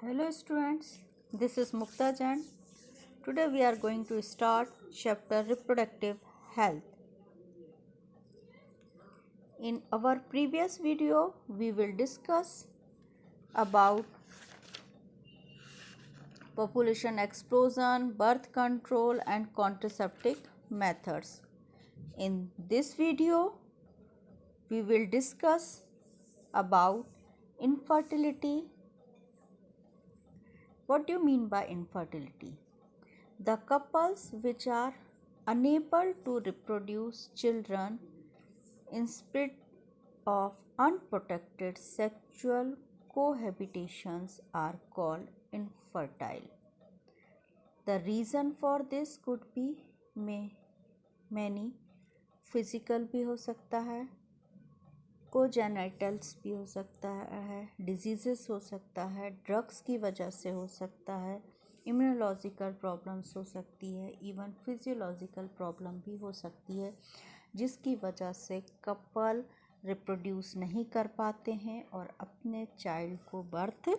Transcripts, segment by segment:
Hello students, this is Mukta Jain. Today we are going to start chapter reproductive health. In our previous video, we will discuss about population explosion, birth control and contraceptive methods. In this video, we will discuss about infertility. What do you mean by infertility? The couples which are unable to reproduce children in spite of unprotected sexual cohabitations are called infertile. The reason for this could be many. Physical भी हो सकता है, कोजेनिटल्स भी हो सकता है, diseases हो सकता है, ड्रग्स की वजह से हो सकता है, इम्यूनोलॉजिकल प्रॉब्लम्स हो सकती है, इवन फिजियोलॉजिकल प्रॉब्लम भी हो सकती है, जिसकी वजह से कपल रिप्रोड्यूस नहीं कर पाते हैं और अपने चाइल्ड को बर्थ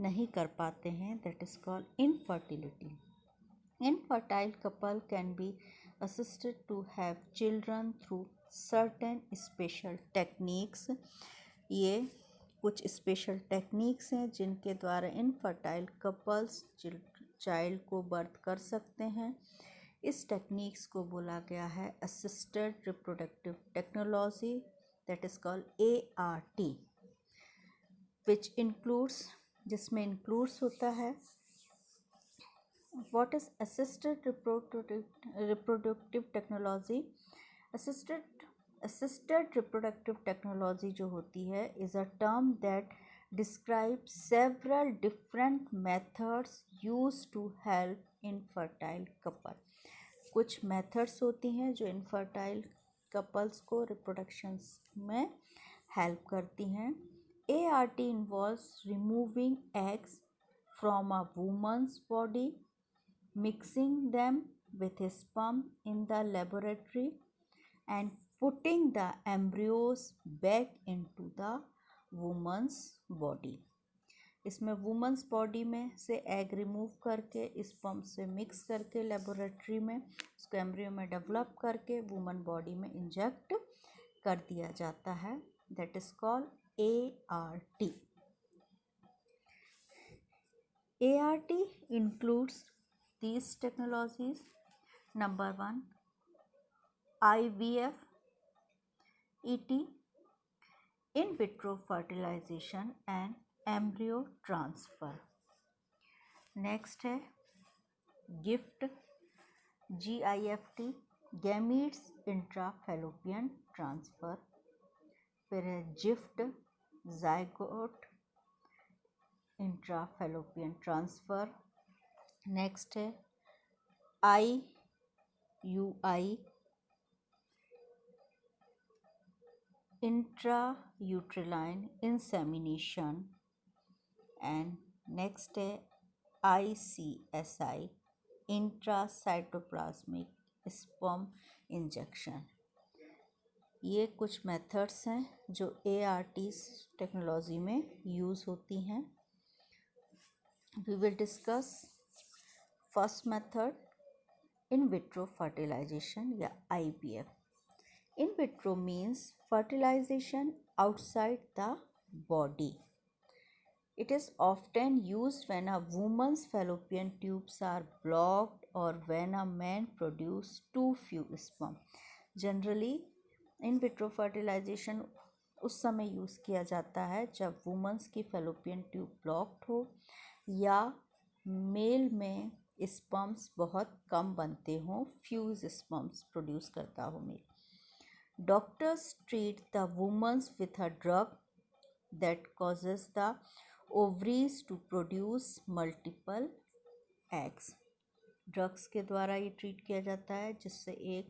नहीं कर पाते हैं. That is called infertility. Infertile couple can be assisted to have children through certain special techniques. ये कुछ स्पेशल टेक्निक्स हैं जिनके द्वारा इनफर्टाइल कपल्स चाइल्ड को बर्थ कर सकते हैं. इस टेक्निक्स को बोला गया है assisted reproductive technology, that is called ART, which includes, जिसमें इंक्लूड्स होता है. What is assisted reproductive technology? Assisted reproductive technology जो होती है is a term that describes several different methods used to help infertile couple. कुछ methods होती हैं जो infertile couples को reproductions में help करती हैं. ART involves removing eggs from a woman's body, mixing them with sperm in the laboratory and putting the embryos back into the woman's body. इसमें women's body में से एग रिमूव करके sperm से mix करके laboratory में उसको embryo में develop करके वुमन बॉडी में इंजेक्ट कर दिया जाता है. That is called ART. ART includes these technologies. Number 1, IVF, ET, in vitro fertilization and embryo transfer. Next है GIFT, GIFT, gametes intrafallopian transfer. फिर है GIFT, zygote intrafallopian transfer. Next है IUI, intrauterine insemination. And next है ICSI, intracytoplasmic sperm injection. ये कुछ methods हैं जो ART technology में यूज़ होती हैं. We will discuss first method, in vitro fertilization या IVF. In vitro means fertilization outside the body. It is often used when a woman's fallopian tubes are blocked or when a man produces too few sperm. Generally, in vitro fertilization उस समय use किया जाता है जब women's की fallopian tube blocked हो या mail में स्पर्म्स बहुत कम बनते हों, फ्यूज स्पर्म्स प्रोड्यूस करता हो male. Doctors treat the women's with a drug that causes the ovaries to produce multiple eggs. Drugs के द्वारा ये ट्रीट किया जाता है जिससे एक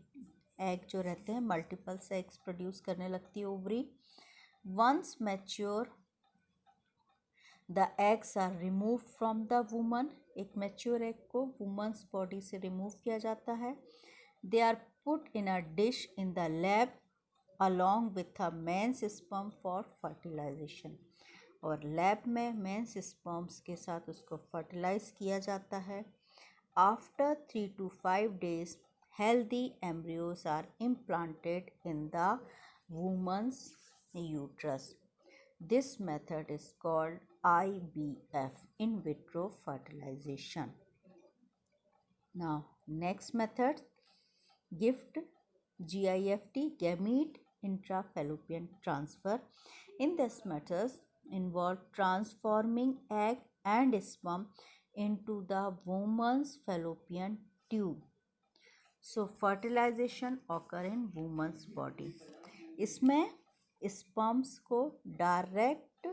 एग जो रहते हैं मल्टीपल से एग्स प्रोड्यूस करने लगती है ovary. Once mature the eggs are remove from the woman. एक मैच्योर एग को वुमेन्स बॉडी से रिमूव किया जाता है. They are put in a dish in the lab along with a men's sperm for fertilization. और lab में men's sperms के साथ उसको फर्टिलाइज किया जाता है। After 3 to 5 days healthy embryos are implanted in the woman's uterus. This method is called IVF, in vitro fertilization. Now next method, GIFT, GIFT, gamete intrafallopian transfer. In this method involve transforming egg and sperm into the woman's fallopian tube. So fertilization occur in woman's body. इसमें sperms को direct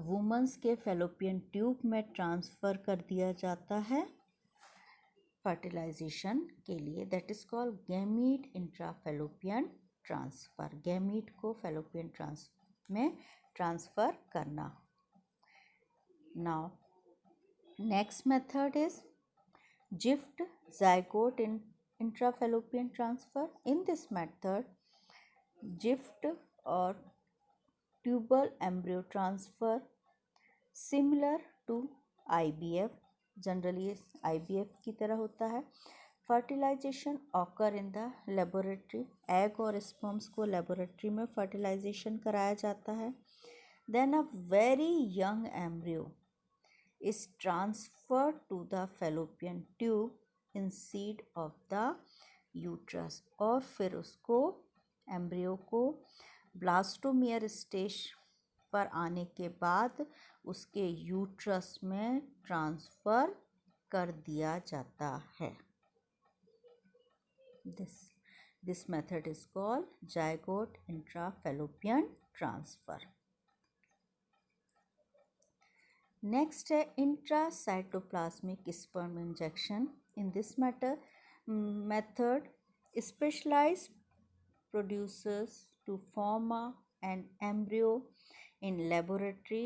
women's के fallopian tube में transfer कर दिया जाता है fertilisation के लिए. That is called gamete intrafallopian transfer. Gamete को फैलोपियन में ट्रांसफ़र करना. Now next method is GIFT, zygote intrafallopian transfer. In this method, GIFT or tubal embryo transfer similar to IVF, generally IVF की तरह होता है. Fertilization occur in the laboratory. Egg और sperms को laboratory में fertilization कराया जाता है. Then a very young embryo is transferred to the fallopian tube inside of the uterus. और फिर उसको एम्ब्रियो को ब्लास्टोमियर स्टेज पर आने के बाद उसके यूट्रस में ट्रांसफ़र कर दिया जाता है. This method is called zygote intrafallopian transfer. Next है intracytoplasmic sperm injection. In this method specialised producers to form an embryo in laboratory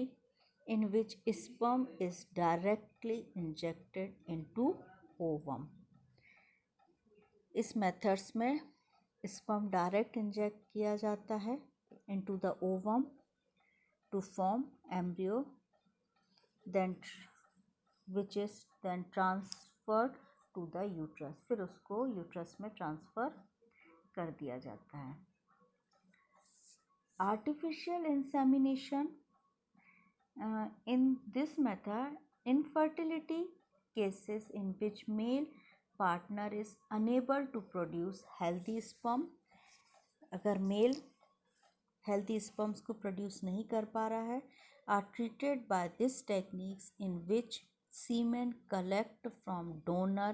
in which sperm is directly injected into ovum. इस methods में sperm direct inject किया जाता है into the ovum to form embryo, then which is then transferred to the uterus. फिर उसको uterus में transfer कर दिया जाता है. Artificial insemination. In this method, infertility cases in which male partner is unable to produce healthy sperm. अगर mail healthy sperms को produce नहीं कर पा रहा है, are treated by this techniques in which semen collect from donor.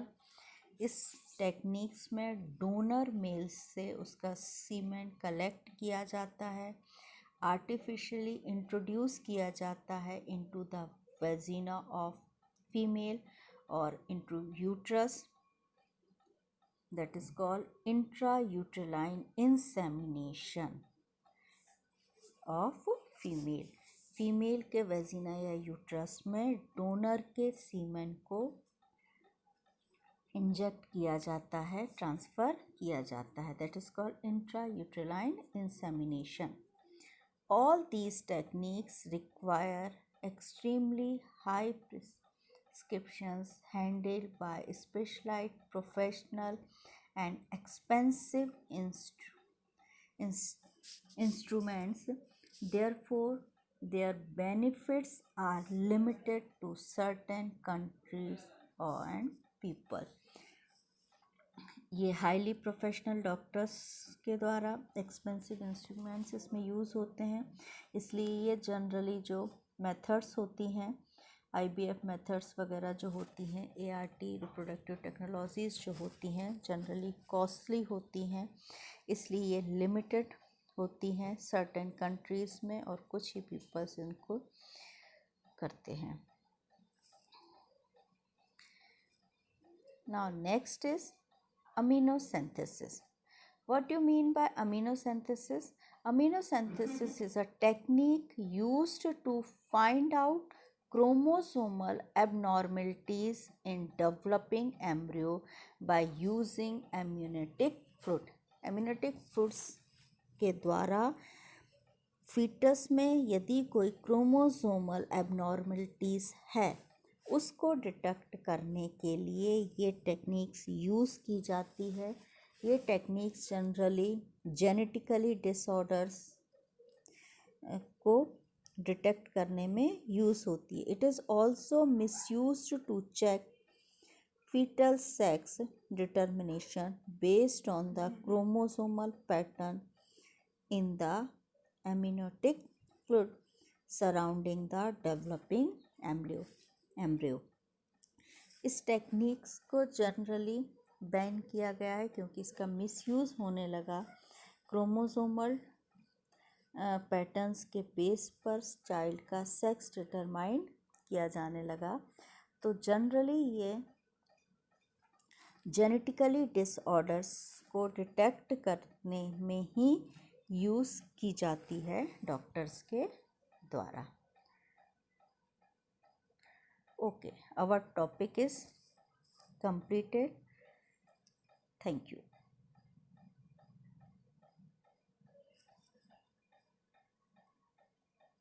इस techniques में donor mail से उसका सीमेन कलेक्ट किया जाता है, आर्टिफिशियली इंट्रोड्यूस किया जाता है into the vagina of female और into uterus. That is called intrauterine insemination of female. Female के वेजिना या यूट्रस में डोनर के सीमेन को इंजेक्ट किया जाता है, ट्रांसफ़र किया जाता है. That is called intrauterine insemination. All these techniques require extremely high prescriptions handled by specialised professional and expensive instruments. Therefore, their benefits are limited to certain countries and people. ये highly professional doctors के द्वारा expensive instruments इसमें use होते हैं, इसलिए ये generally जो methods होती हैं IVF मेथड्स वगैरह जो होती हैं, ART रिप्रोडक्टिव टेक्नोलॉजीज़ जो होती हैं जनरली कॉस्टली होती हैं, इसलिए ये लिमिटेड होती हैं सर्टेन कंट्रीज़ में और कुछ ही पीपल्स इनको करते हैं. Now next is amniocentesis. What do you mean by amniocentesis? Amniocentesis is a technique used to find out chromosomal abnormalities in developing embryo by using amniotic fluid. Amniotic fluids के द्वारा foetus में यदि कोई chromosomal abnormalities है उसको detect करने के लिए ये टेक्निक्स यूज़ की जाती है। ये टेक्निक्स जनरली जेनेटिकली डिसऑर्डर्स को डिटेक्ट करने में यूज़ होती है। It is also misused to check fetal sex determination based on the chromosomal pattern in the amniotic fluid surrounding the developing embryo। इस टेक्निक्स को जनरली बैन किया गया है क्योंकि इसका मिसयूज़ होने लगा। क्रोमोसोमल पैटर्न्स के बेस पर चाइल्ड का सेक्स डिटरमाइन किया जाने लगा। तो जनरली ये जेनेटिकली डिसऑर्डर्स को डिटेक्ट करने में ही यूज़ की जाती है डॉक्टर्स के द्वारा। Okay, our topic is completed. Thank you.